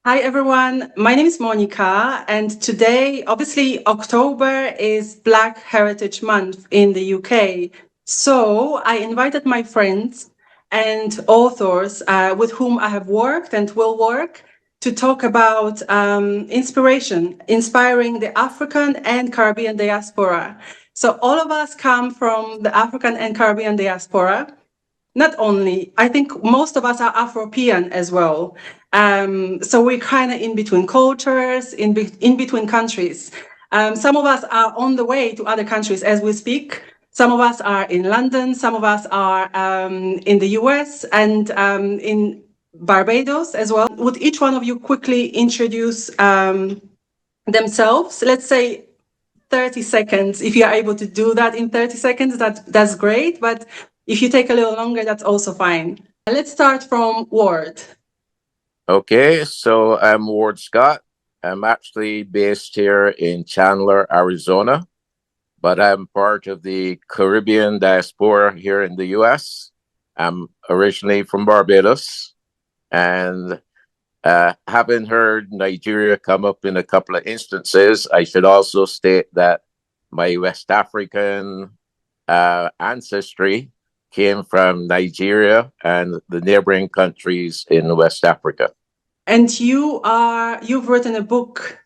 Hi, everyone. My name is Monika, and today, obviously, October is Black Heritage Month in the UK. So I invited my friends and authors with whom I have worked and will work to talk about inspiring the African and Caribbean diaspora. So all of us come from the African and Caribbean diaspora. Not only, I think most of us are Afropean as well. So we're kind of in between cultures, in between countries. Some of us are on the way to other countries as we speak. Some of us are in London. Some of us are in the US and in Barbados as well. Would each one of you quickly introduce themselves? Let's say 30 seconds. If you're able to do that in 30 seconds, that's great. But if you take a little longer, that's also fine. Let's start from Ward. Okay, so I'm Ward Scott. I'm actually based here in Chandler, Arizona, but I'm part of the Caribbean diaspora here in the US. I'm originally from Barbados, and having heard Nigeria come up in a couple of instances, I should also state that my West African ancestry came from Nigeria and the neighboring countries in West Africa. And you've written a book.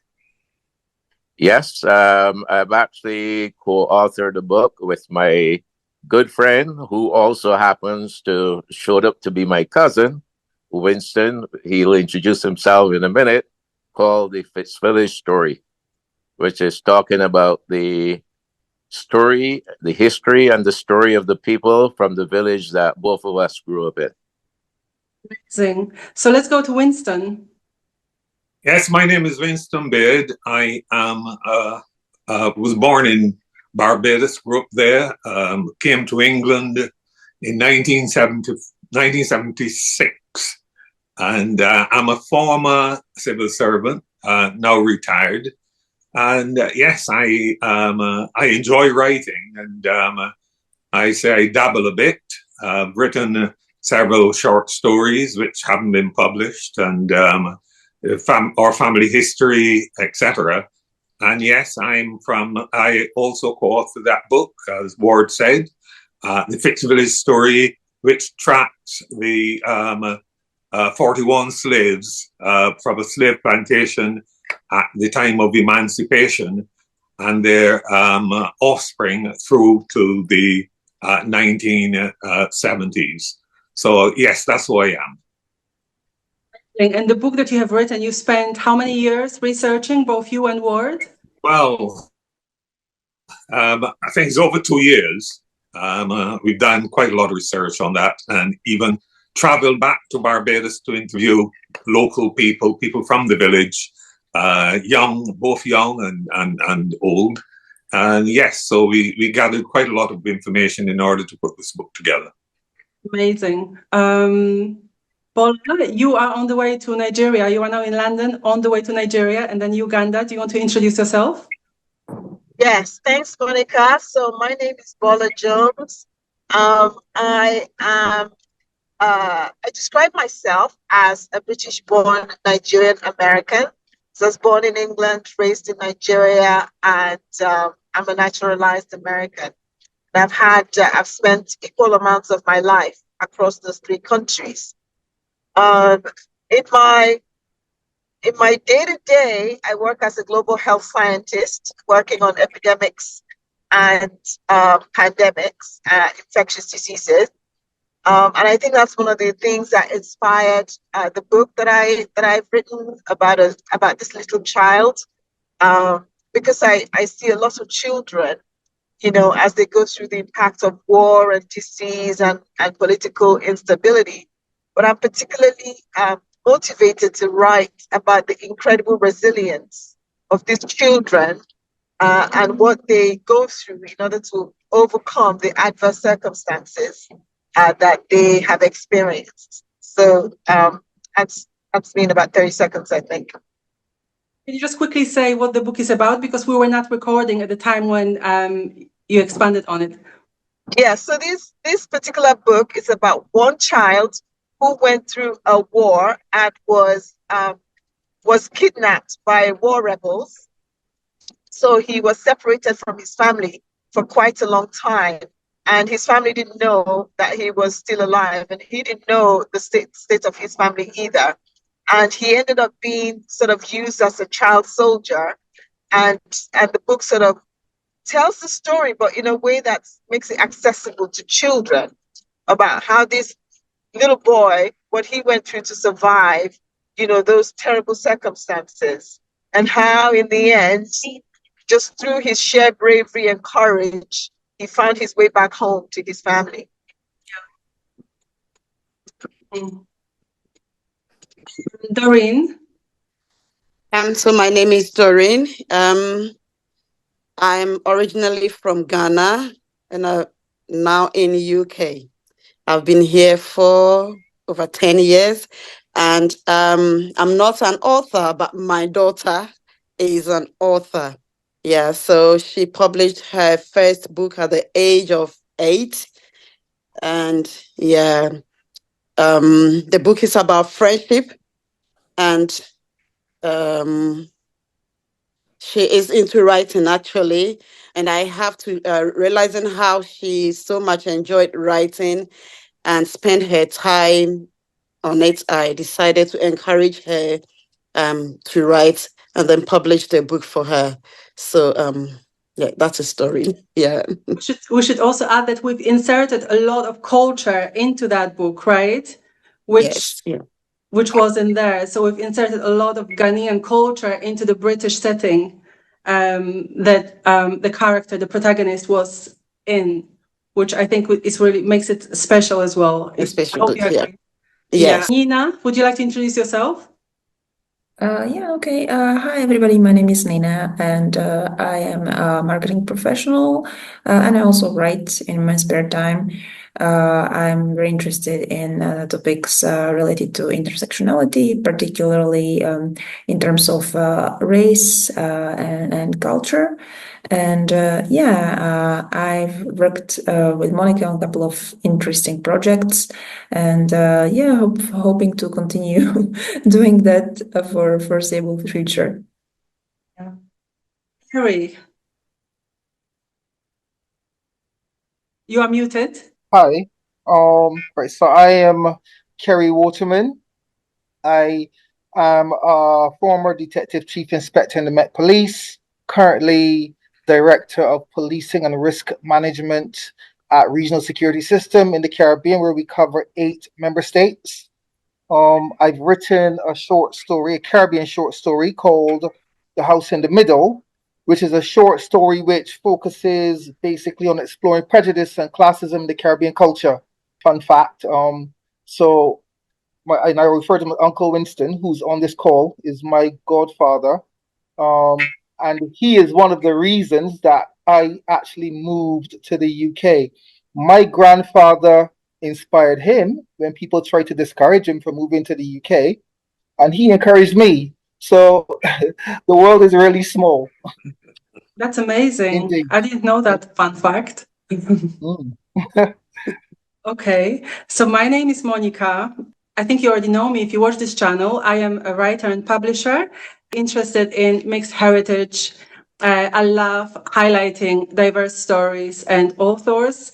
Yes, I've actually co-authored a book with my good friend who also happens to showed up to be my cousin, Winston. He'll introduce himself in a minute, called The Fitzvillage Story, which is talking about the story, the history, and the story of the people from the village that both of us grew up in. Amazing. So let's go to Winston. Yes, my name is Winston Beard. I was born in Barbados, grew up there, came to England in 1976. And I'm a former civil servant, now retired. And yes, I enjoy writing, and I say I dabble a bit. I've written several short stories which haven't been published, and our family history, etc. And yes, I also co-authored that book, as Ward said, The Fitzvillage Story, which tracks the 41 slaves from a slave plantation at the time of emancipation and their offspring through to the 1970s. So yes, that's who I am. And the book that you have written, you spent how many years researching, both you and Ward? Well, I think it's over 2 years. We've done quite a lot of research on that, and even traveled back to Barbados to interview local people from the village, both young and old. And yes, so we gathered quite a lot of information in order to put this book together. Amazing. Paul, you are on the way to Nigeria. You are now in London, on the way to Nigeria, and then Uganda. Do you want to introduce yourself? Yes, thanks, Monika. So my name is Bola Jones. I describe myself as a British-born Nigerian American. So I was born in England, raised in Nigeria, and I'm a naturalized American. And I've spent equal amounts of my life across those three countries. In my day-to-day, I work as a global health scientist, working on epidemics and pandemics, infectious diseases. And I think that's one of the things that inspired the book that I've written about this little child, because I see a lot of children, as they go through the impact of war and disease and political instability. But I'm particularly motivated to write about the incredible resilience of these children and what they go through in order to overcome the adverse circumstances that they have experienced. So that's been about 30 seconds, I think. Can you just quickly say what the book is about? Because we were not recording at the time when you expanded on it. Yeah, so this particular book is about one child who went through a war and was was kidnapped by war rebels. So he was separated from his family for quite a long time. And his family didn't know that he was still alive, and he didn't know the state of his family either. And he ended up being sort of used as a child soldier. And the book sort of tells the story, but in a way that makes it accessible to children, about how this little boy, what he went through to survive, those terrible circumstances, and how in the end, just through his sheer bravery and courage, he found his way back home to his family. Doreen? So my name is Doreen. I'm originally from Ghana and now in UK. I've been here for over 10 years, and I'm not an author, but my daughter is an author. Yeah, so she published her first book at the age of 8. And yeah, the book is about friendship, and she is into writing actually. And I have to realizing how she so much enjoyed writing and spend her time on it, I decided to encourage her to write and then publish the book for her. So yeah, that's a story. Yeah. We should also add that we've inserted a lot of culture into that book, right? Which was in there. So we've inserted a lot of Ghanaian culture into the British setting that the character, the protagonist, was in, which I think is really makes it special as well. Special, yeah. Yes. Nina, would you like to introduce yourself? Yeah, okay. Hi, everybody. My name is Nina, and I am a marketing professional, and I also write in my spare time. I'm very interested in topics related to intersectionality, particularly in terms of race and culture. And I've worked with Monika on a couple of interesting projects, and hoping to continue doing that for a foreseeable future. Yeah. Harry, you are muted. Hi. Right. So I am Kerry Waterman. I am a former Detective Chief Inspector in the Met Police, currently Director of Policing and Risk Management at Regional Security System in the Caribbean, where we cover 8 member states. I've written a Caribbean short story called The House in the Middle, which is a short story which focuses basically on exploring prejudice and classism in the Caribbean culture. Fun fact. And I refer to my Uncle Winston, who's on this call, is my godfather. And he is one of the reasons that I actually moved to the UK. My grandfather inspired him when people tried to discourage him from moving to the UK, and he encouraged me. So the world is really small. That's amazing. Indeed. I didn't know that fun fact. Okay, so my name is Monika. I think you already know me if you watch this channel. I am a writer and publisher interested in mixed heritage. I love highlighting diverse stories and authors.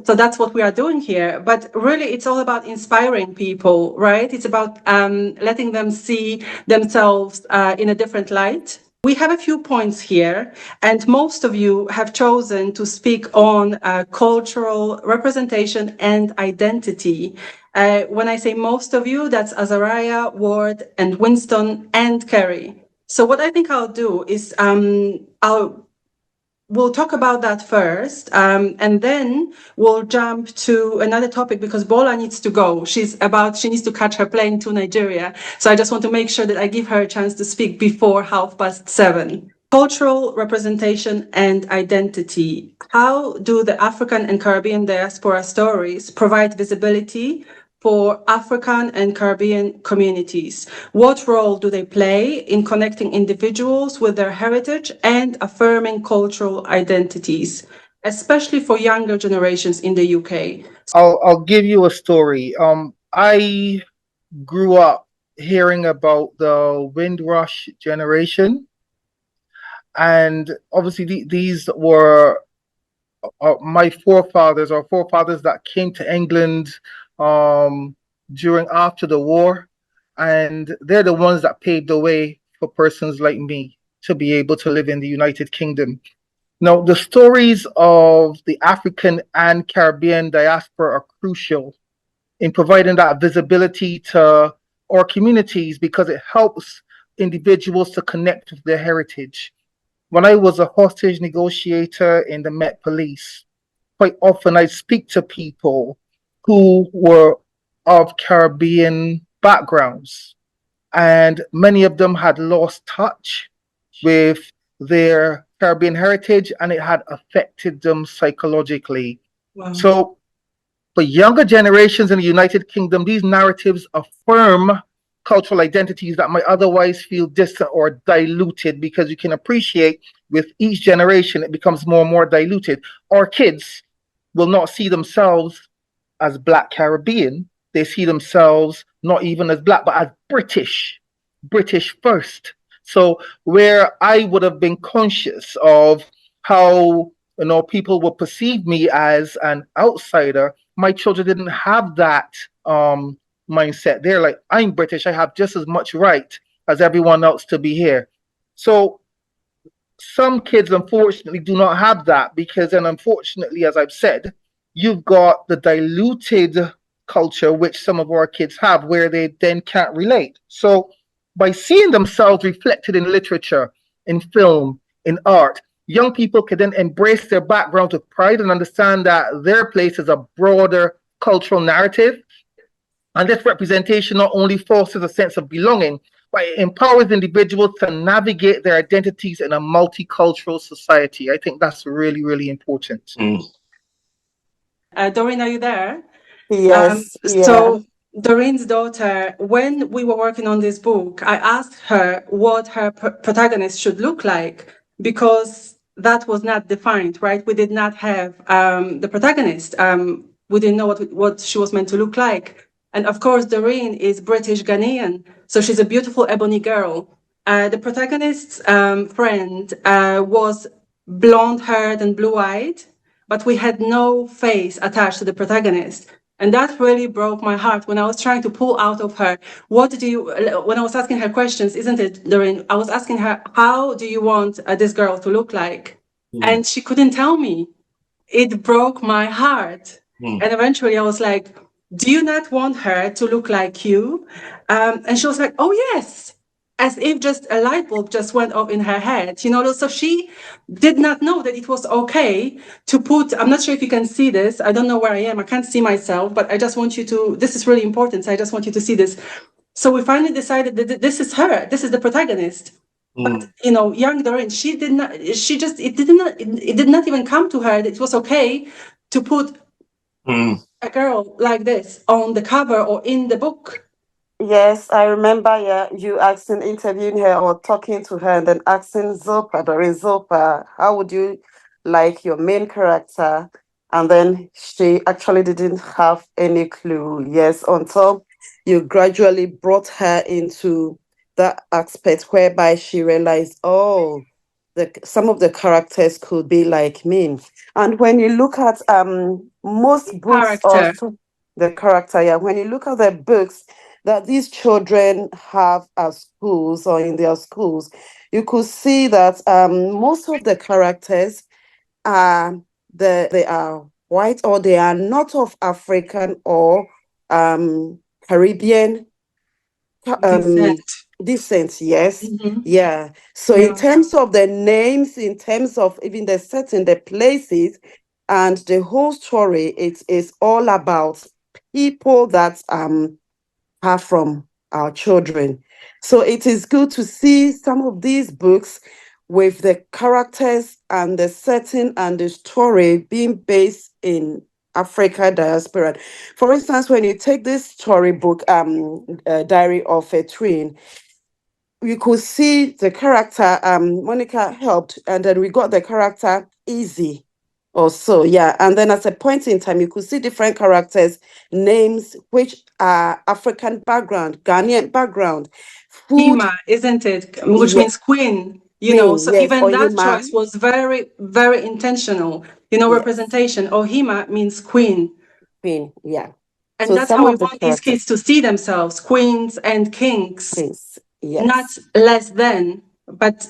So that's what we are doing here. But really, it's all about inspiring people, right? It's about letting them see themselves in a different light. We have a few points here, and most of you have chosen to speak on cultural representation and identity. When I say most of you, that's Azariah, Ward, and Winston, and Kerry. So what I think I'll do is we'll talk about that first, and then we'll jump to another topic because Bola needs to go. She needs to catch her plane to Nigeria. So I just want to make sure that I give her a chance to speak before 7:30. Cultural representation and identity. How do the African and Caribbean diaspora stories provide visibility for African and Caribbean communities? What role do they play in connecting individuals with their heritage and affirming cultural identities, especially for younger generations in the UK? I'll give you a story. I grew up hearing about the Windrush generation. And obviously, these were my forefathers, or forefathers that came to England during after the war. And they're the ones that paved the way for persons like me to be able to live in the United Kingdom. Now, the stories of the African and Caribbean diaspora are crucial in providing that visibility to our communities because it helps individuals to connect with their heritage. When I was a hostage negotiator in the Met Police, quite often I speak to people who were of Caribbean backgrounds, and many of them had lost touch with their Caribbean heritage, and it had affected them psychologically. Wow. So for younger generations in the United Kingdom, these narratives affirm cultural identities that might otherwise feel distant or diluted, because you can appreciate with each generation it becomes more and more diluted. Our kids will not see themselves as Black Caribbean. They see themselves not even as Black, but as British first. So where I would have been conscious of how people would perceive me as an outsider, my children didn't have that mindset. They're like, I'm British, I have just as much right as everyone else to be here. So some kids unfortunately do not have that, because then unfortunately, as I've said, you've got the diluted culture which some of our kids have, where they then can't relate. So by seeing themselves reflected in literature, in film, in art, young people can then embrace their background with pride and understand that their place is a broader cultural narrative. And this representation not only fosters a sense of belonging, but it empowers individuals to navigate their identities in a multicultural society. I think that's really, really important. Doreen, are you there? Yes. So Doreen's daughter, when we were working on this book, I asked her what her protagonist should look like, because that was not defined, right? We did not have the protagonist. We didn't know what she was meant to look like. And of course, Doreen is British Ghanaian, so she's a beautiful ebony girl. The protagonist's friend was blonde-haired and blue-eyed, but we had no face attached to the protagonist. And that really broke my heart when I was trying to pull out of her, when I was asking her questions, isn't it, Doreen? I was asking her, how do you want this girl to look like? And she couldn't tell me. It broke my heart. And eventually I was like, do you not want her to look like you? And she was like, oh, yes. As if just a light bulb just went off in her head, so she did not know that it was okay to put, I'm not sure if you can see this, I don't know where I am, I can't see myself, but I just want you to, this is really important, so I just want you to see this. So we finally decided that this is her, this is the protagonist. But young Doreen, it did not even come to her that it was okay to put a girl like this on the cover or in the book. Yes, I remember you interviewing her or talking to her, and then asking Zopa, how would you like your main character? And then she actually didn't have any clue. Yes, until you gradually brought her into that aspect whereby she realized, oh, some of the characters could be like me. And when you look at most books of the character, when you look at the books that these children have at schools or in their schools, you could see that most of the characters they are white, or they are not of African or Caribbean descent. Yes. Yeah. So in terms of the names, in terms of even the setting, the places, and the whole story, it is all about people that are from our children. So it is good to see some of these books with the characters and the setting and the story being based in Africa diaspora. For instance, when you take this storybook, Diary of a Twin, you could see the character Monika helped, and then we got the character Easy. or so, yeah. And then at a point in time, you could see different characters, names which are African background, Ghanaian background, food, Hima, isn't it? Which yeah, means queen, queen, so yes, even that Ohima, choice was very, very intentional. yes, Representation. Ohima means queen. queen, yeah. And So that's some how we of the want these kids characters, to see themselves, queens and kings, queens, not yes, less than, but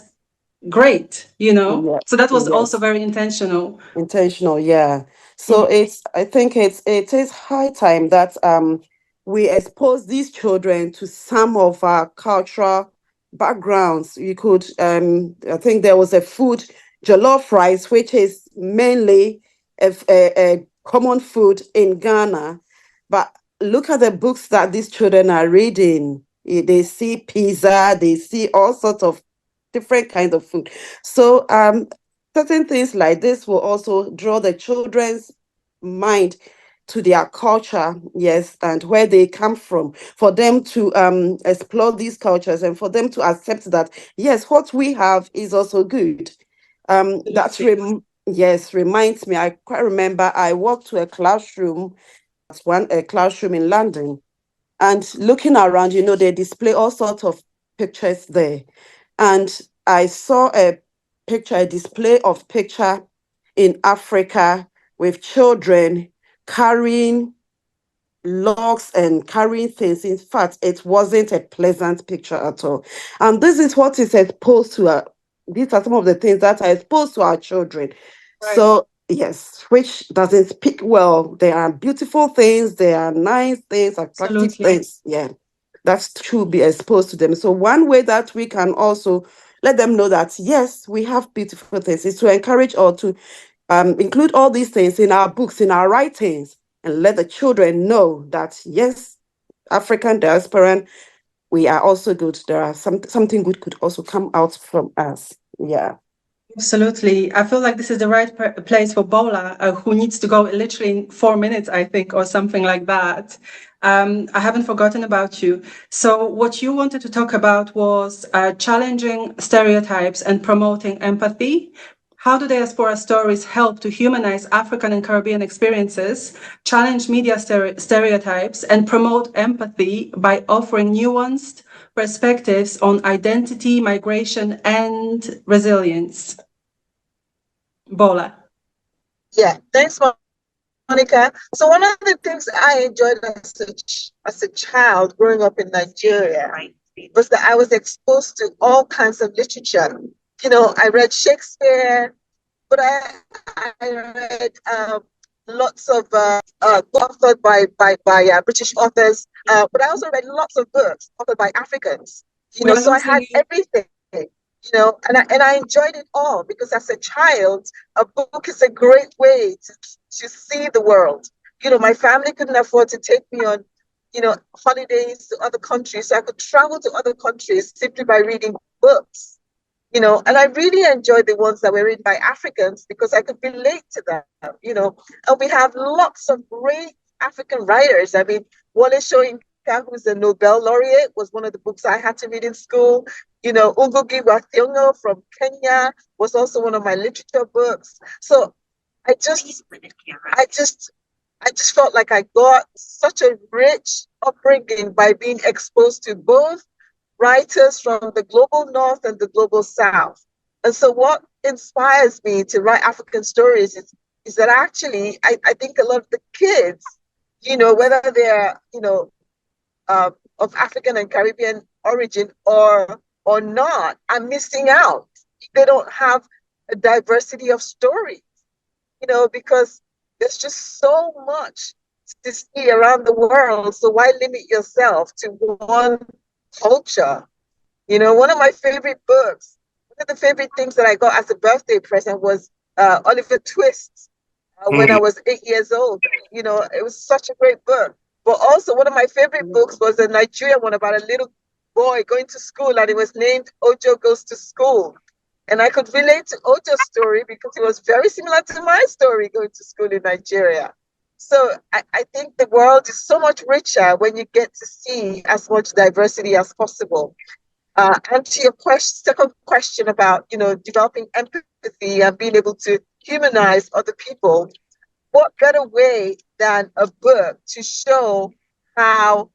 great, yeah, So that was also yes. very intentional. Intentional, yeah. So I think it is high time that we expose these children to some of our cultural backgrounds. You could I think there was a food, jollof rice, which is mainly a common food in Ghana. But look at the books that these children are reading. They see pizza, they see all sorts of different kinds of food. So certain things like this will also draw the children's mind to their culture, yes, and where they come from, for them to explore these cultures and for them to accept that, yes, what we have is also good. Yes, reminds me, I quite remember I walked to a classroom, a classroom in London, and looking around, they display all sorts of pictures there. And I saw a display of picture in Africa with children carrying logs and carrying things. In fact, it wasn't a pleasant picture at all. And this is what is exposed to these are some of the things that are exposed to our children. Right. So yes, which doesn't speak well. There are beautiful things, there are nice things, attractive Absolutely. things. Yeah. That should be exposed to them. So one way that we can also let them know that yes, we have beautiful things is to encourage or to include all these things in our books, in our writings, and let the children know that yes, African diaspora, we are also good. There are something good could also come out from us. Yeah. Absolutely. I feel like this is the right place for Bola, who needs to go literally in 4 minutes, I think, or something like that. I haven't forgotten about you. So what you wanted to talk about was challenging stereotypes and promoting empathy. How do diaspora stories help to humanize African and Caribbean experiences, challenge media stereotypes, and promote empathy by offering nuanced perspectives on identity, migration, and resilience? Bola. Yeah, thanks, Monica. So one of the things I enjoyed as a child growing up in Nigeria was that I was exposed to all kinds of literature. I read Shakespeare, but I read lots of authored by British authors. But I also read lots of books authored by Africans. So I had everything. And I enjoyed it all because as a child, a book is a great way to see the world. My family couldn't afford to take me on, holidays to other countries. So I could travel to other countries simply by reading books. And I really enjoyed the ones that were written by Africans because I could relate to them, and we have lots of great African writers. I mean, Wole Soyinka, who's a Nobel laureate, was one of the books I had to read in school. Ngugi wa Thiong'o from Kenya was also one of my literature books. So I just felt like I got such a rich upbringing by being exposed to both writers from the global north and the global south. And so what inspires me to write African stories is that actually I think a lot of the kids, whether they're, of African and Caribbean origin or not, are missing out. They don't have a diversity of stories, because there's just so much to see around the world. So why limit yourself to one culture? One of my favorite books, one of the favorite things that I got as a birthday present was Oliver Twist when I was 8 years old. It was such a great book. But also one of my favorite books was a Nigerian one about a little boy going to school, and it was named Ojo Goes to School. And I could relate to Ojo's story because it was very similar to my story going to school in Nigeria. So I think the world is so much richer when you get to see as much diversity as possible. And to your second question about, developing empathy and being able to humanize other people, what better way than a book to show how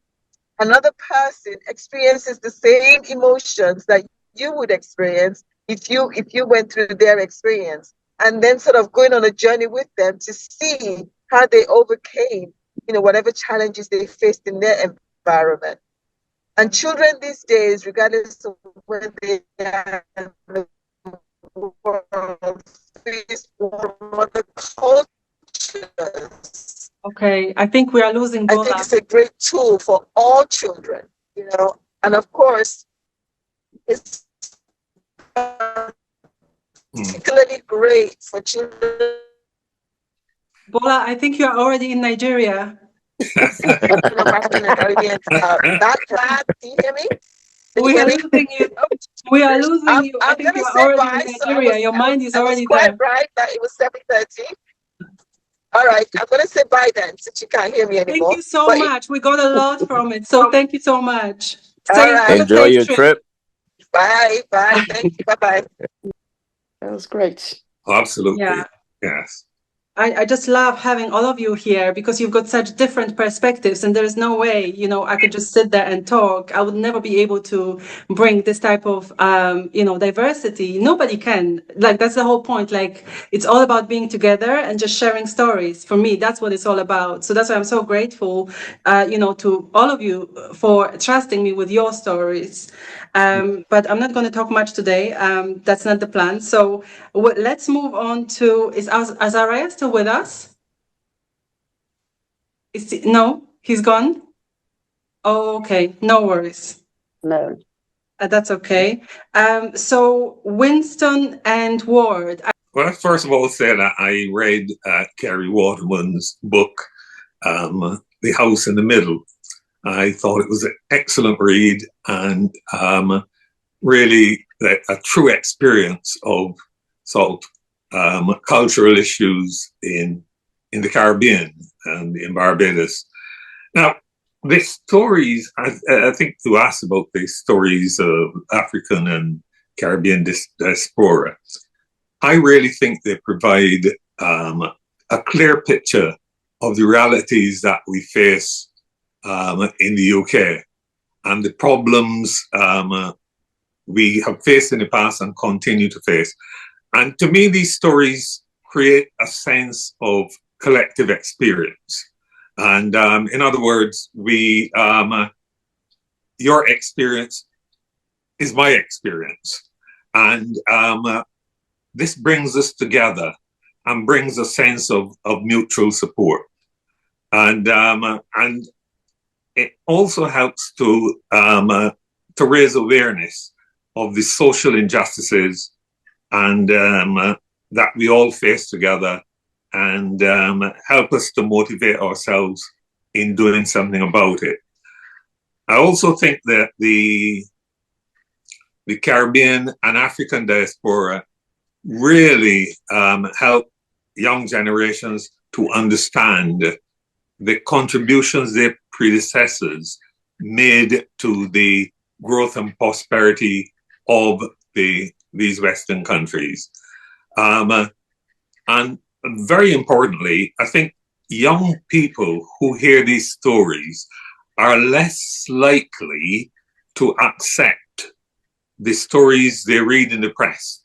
another person experiences the same emotions that you would experience if you went through their experience, and then sort of going on a journey with them to see how they overcame, whatever challenges they faced in their environment. And children these days, regardless of where they are in the world, face other cultures. Okay, I think we are losing Bola. I think it's a great tool for all children, and of course, it's particularly great for children. Bola, I think you are already in Nigeria. African and Caribbean. That class, do you hear me? We are losing you. We are losing you. I think you are already in Nigeria. Your mind is already there. I was quite right that it was 7:30. All right, I'm going to say bye then, since you can't hear me anymore. Thank you so much. We got a lot from it. So thank you so much. Enjoy your trip. Bye. Thank you. Bye-bye. That was great. Absolutely. Yeah. Yes. I just love having all of you here because you've got such different perspectives, and there's no way, I could just sit there and talk. I would never be able to bring this type of, diversity. Nobody can. Like, that's the whole point. Like, it's all about being together and just sharing stories. For me, that's what it's all about. So that's why I'm so grateful, to all of you for trusting me with your stories. But I'm not going to talk much today. That's not the plan. So let's move on to, is Azariah still with us? No, he's gone? Oh, okay, no worries. No. That's okay. So Winston and Ward. Well, first of all, say that I read Kerry Waterman's book, The House in the Middle. I thought it was an excellent read and really a true experience of cultural issues in the Caribbean and in Barbados. Now, the stories, I think you asked about the stories of African and Caribbean diaspora. I really think they provide a clear picture of the realities that we face in the UK and the problems we have faced in the past and continue to face. And to me, these stories create a sense of collective experience. And in other words, your experience is my experience. And this brings us together and brings a sense of mutual support. And it also helps to raise awareness of the social injustices and that we all face together, and help us to motivate ourselves in doing something about it. I also think that the Caribbean and African diaspora really help young generations to understand the contributions their predecessors made to the growth and prosperity of these Western countries. And very importantly, I think young people who hear these stories are less likely to accept the stories they read in the press,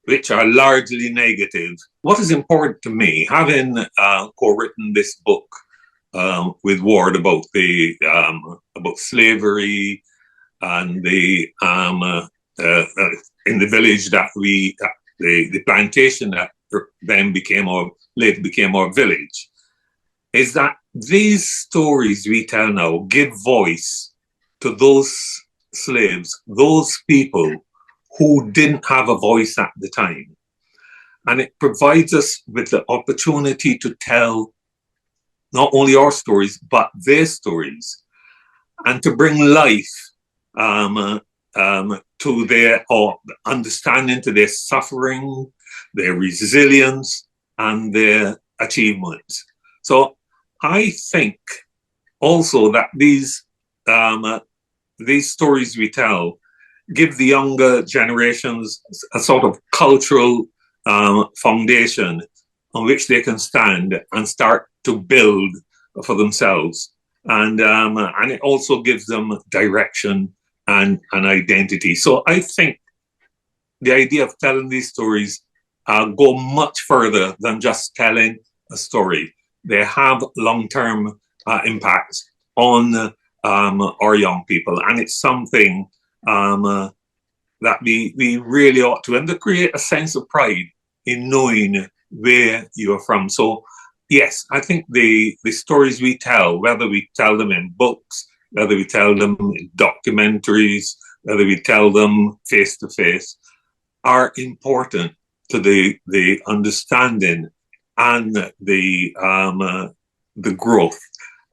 which are largely negative. What is important to me, having co-written this book with Ward about about slavery and the in the village that the plantation that then later became our village, is that these stories we tell now give voice to those slaves, those people who didn't have a voice at the time. And it provides us with the opportunity to tell not only our stories, but their stories, and to bring life to their understanding, to their suffering, their resilience, and their achievements. So I think also that these stories we tell give the younger generations a sort of cultural foundation on which they can stand and start to build for themselves. And it also gives them direction and an identity. So I think the idea of telling these stories go much further than just telling a story. They have long-term impacts on our young people, and it's something that we really ought to, and to create a sense of pride in knowing where you are from. So, yes, I think the stories we tell, whether we tell them in books, whether we tell them in documentaries, whether we tell them face to face, are important to the understanding and the growth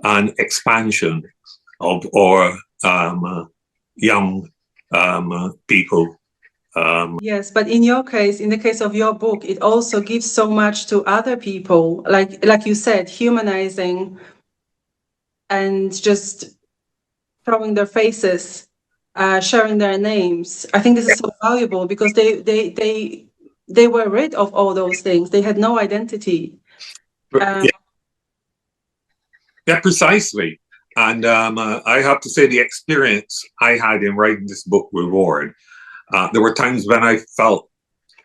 and expansion of our young people. Yes, but in your case, in the case of your book, it also gives so much to other people, like you said, humanizing and just showing their faces, sharing their names. I think this is so valuable because they were rid of all those things. They had no identity. Yeah, precisely. And I have to say the experience I had in writing this book with Ward, there were times when I felt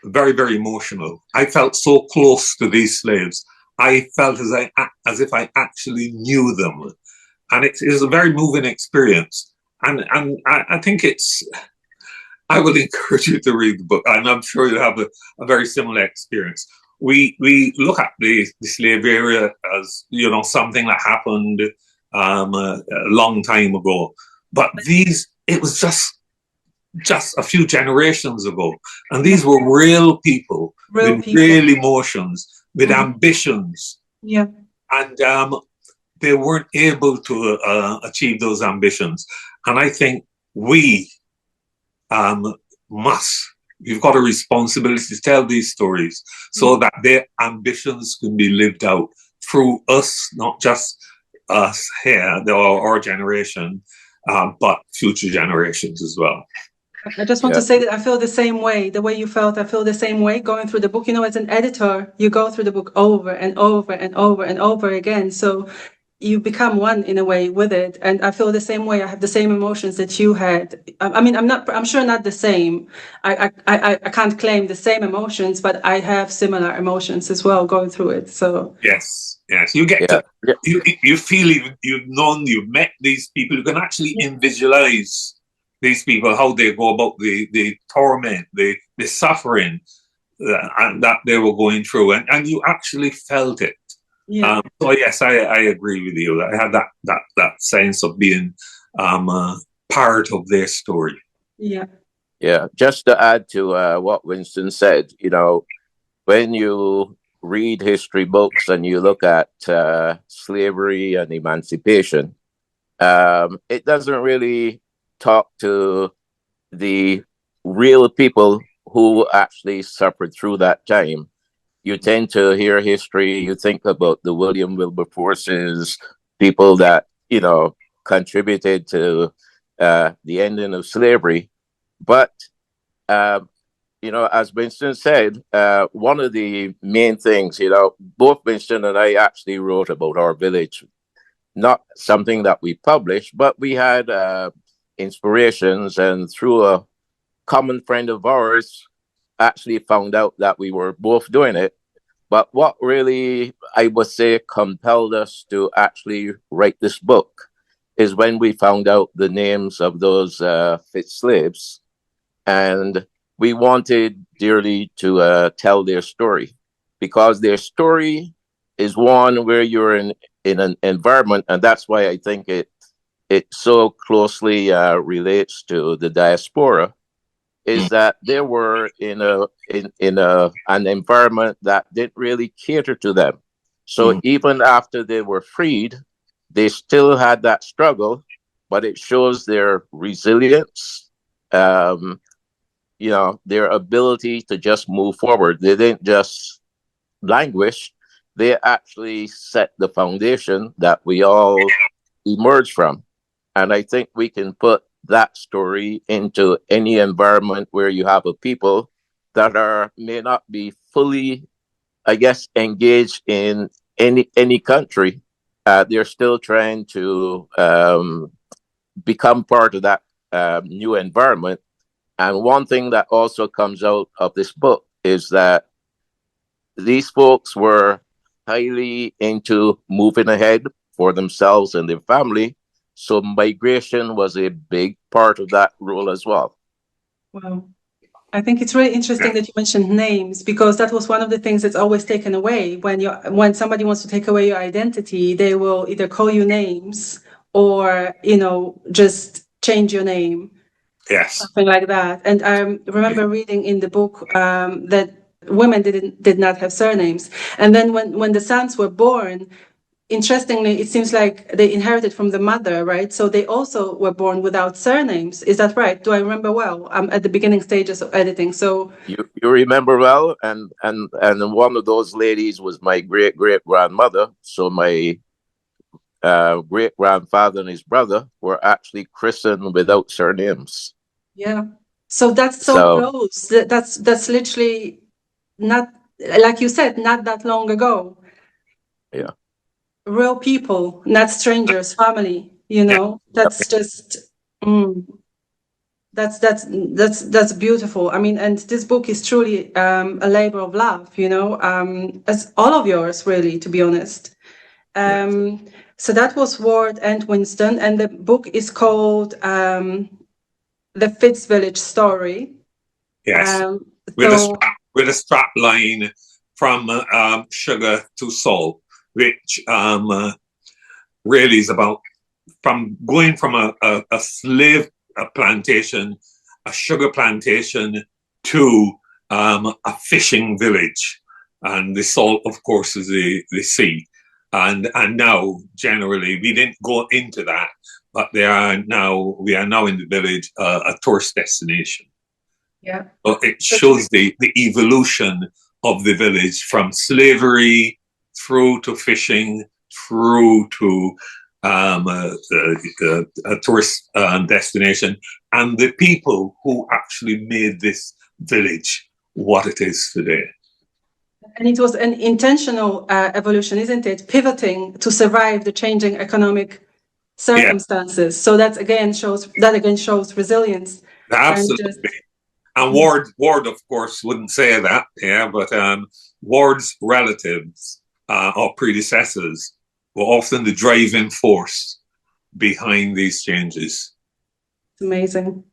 very, very emotional. I felt so close to these slaves. I felt as if I actually knew them. And it is a very moving experience. And I think I would encourage you to read the book, and I'm sure you'll have a very similar experience. We look at the slave era as, you know, something that happened a long time ago, but it was just a few generations ago, and these were real people with real emotions, with ambitions. Yeah, and they weren't able to achieve those ambitions, and I think we you've got a responsibility to tell these stories so that their ambitions can be lived out through us, not just us here, our generation, but future generations as well. I just want to say that I feel the same way, the way you felt. I feel the same way going through the book. You know, as an editor, you go through the book over and over and over and over again. So you become one in a way with it. And I feel the same way. I have the same emotions that you had. I mean, I'm sure not the same. I can't claim the same emotions, but I have similar emotions as well going through it. So yes, you get to, you feel you've met these people. You can actually visualize these people, how they go about the torment, the suffering that they were going through, and you actually felt it. Yeah. So yes, I agree with you. I had that sense of being part of their story. Yeah. Yeah. Just to add to what Winston said, you know, when you read history books and you look at slavery and emancipation, it doesn't really talk to the real people who actually suffered through that time. You tend to hear history, you think about the William Wilberforces, people that, you know, contributed to the ending of slavery. But, you know, as Winston said, one of the main things, you know, both Winston and I actually wrote about our village, not something that we published, but we had inspirations, and through a common friend of ours actually found out that we were both doing it. But what really, I would say, compelled us to actually write this book is when we found out the names of those fit slaves, and we wanted dearly to tell their story, because their story is one where you're in an environment, and that's why I think it so closely relates to the diaspora, is that they were in an environment that didn't really cater to them. So even after they were freed, they still had that struggle, but it shows their resilience, you know, their ability to just move forward. They didn't just languish, they actually set the foundation that we all emerge from. And I think we can put that story into any environment where you have a people that may not be fully, I guess, engaged in any country, they're still trying to become part of that new environment. And one thing that also comes out of this book is that these folks were highly into moving ahead for themselves and their family. So migration was a big part of that role as well. Wow. I think it's really interesting that you mentioned names, because that was one of the things that's always taken away. When somebody wants to take away your identity, they will either call you names or, just change your name. Yes. Something like that. And I remember reading in the book that women did not have surnames. And then when the sons were born, interestingly, it seems like they inherited from the mother, right? So they also were born without surnames. Is that right? Do I remember well? I'm at the beginning stages of editing. So you remember well, and one of those ladies was my great grandmother. So my great grandfather and his brother were actually christened without surnames. yeah. So that's so close. That's literally not, like you said, not that long ago. Yeah. Real people, not strangers, family, that's just that's beautiful. I mean, and this book is truly a labor of love, as all of yours, really, to be honest. So that was Ward and Winston, and the book is called The Fitz Village Story. Yes. With a strap line from sugar to salt, which really is about going from a slave plantation, a sugar plantation, to a fishing village. And the salt, of course, is the sea. And now, generally, we didn't go into that, but we are now in the village, a tourist destination. Yeah. So it shows the evolution of the village from slavery through to fishing, through to a tourist destination, and the people who actually made this village what it is today. And it was an intentional evolution, isn't it? Pivoting to survive the changing economic circumstances. So that again shows resilience. Absolutely. And Ward, of course, wouldn't say that, but Ward's relatives or predecessors were often the driving force behind these changes. It's amazing.